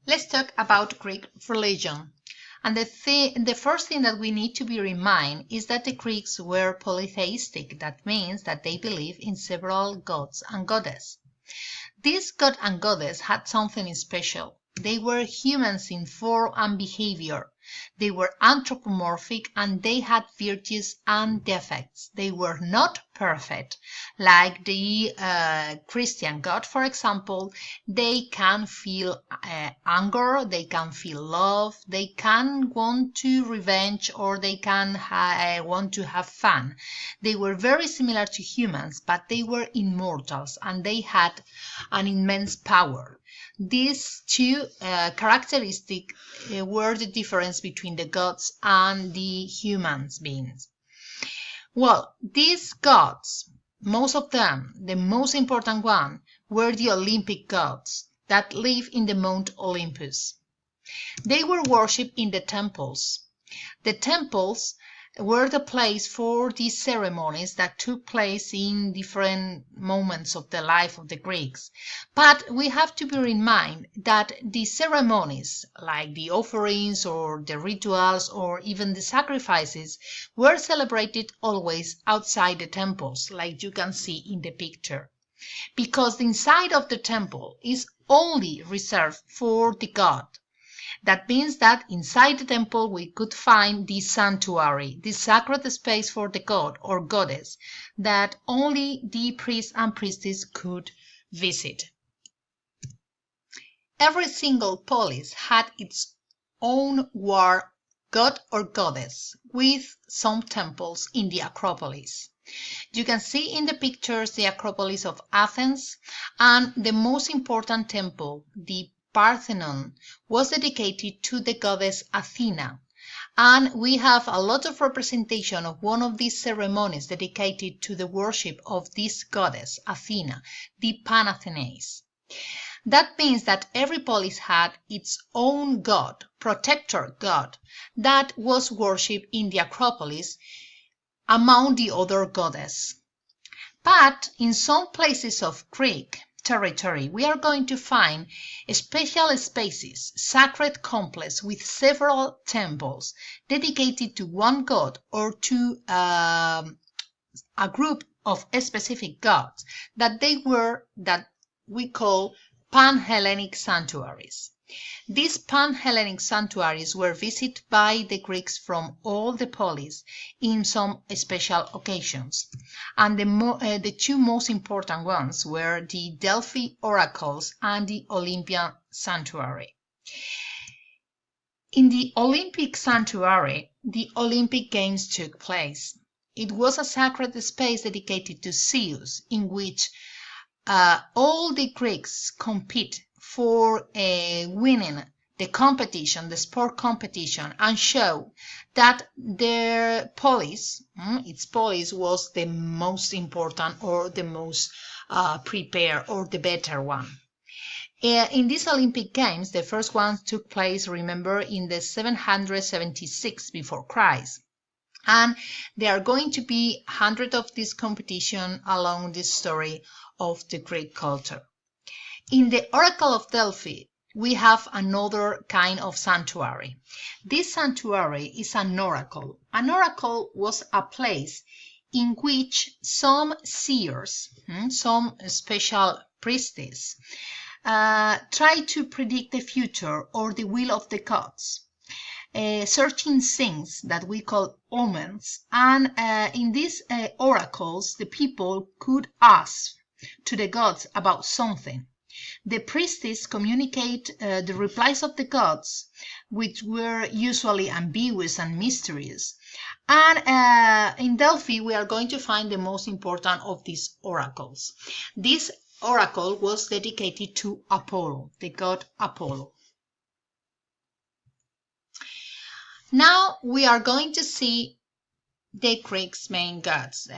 Let's talk about Greek religion. And the first thing that we need to bear in mind is that the Greeks were polytheistic. That means that they believe in several gods and goddesses. These god and goddess had something special. They were humans in form and behavior. They were anthropomorphic and they had virtues and defects. They were not perfect. Like the Christian God, for example, they can feel anger, they can feel love, they can want to revenge, or they can want to have fun. They were very similar to humans, but they were immortals and they had an immense power. These two characteristics were the difference between the gods and the human beings. Well, these gods, most of them, the most important one, were the Olympic gods that live in the Mount Olympus. They were worshipped in the temples. The temples were the place for these ceremonies that took place in different moments of the life of the Greeks. But we have to bear in mind that the ceremonies, like the offerings or the rituals or even the sacrifices, were celebrated always outside the temples, like you can see in the picture. Because the inside of the temple is only reserved for the god. That means that inside the temple we could find the sanctuary, the sacred space for the god or goddess that only the priest and priestess could visit. Every single polis had its own war god or goddess, with some temples in the Acropolis. You can see in the pictures the Acropolis of Athens, and the most important temple, the Parthenon, was dedicated to the goddess Athena, and we have a lot of representation of one of these ceremonies dedicated to the worship of this goddess Athena, the Panathenais. That means that every polis had its own god, protector god, that was worshipped in the Acropolis among the other goddesses. But in some places of Greek territory, we are going to find special spaces, sacred complexes with several temples dedicated to one god or to a group of specific gods that we call Pan-Hellenic sanctuaries. These Pan-Hellenic sanctuaries were visited by the Greeks from all the polis in some special occasions, and the two most important ones were the Delphi oracles and the Olympian sanctuary. In the Olympic sanctuary, the Olympic Games took place. It was a sacred space dedicated to Zeus, in which all the Greeks compete for winning the competition, the sport competition, and show that their polis, its polis, was the most important or the most prepared or the better one. In these Olympic Games, the first ones took place, remember, in the 776 before Christ. And there are going to be hundreds of these competitions along the story of the Greek culture. In the Oracle of Delphi, we have another kind of sanctuary. This sanctuary is an oracle. An oracle was a place in which some seers, some special priestess, try to predict the future or the will of the gods. Certain things that we call omens, and in these oracles the people could ask to the gods about something. The priestess communicate the replies of the gods, which were usually ambiguous and mysterious. And in Delphi we are going to find the most important of these oracles. This oracle was dedicated to Apollo, the god Apollo. Now we are going to see the Greeks' main gods.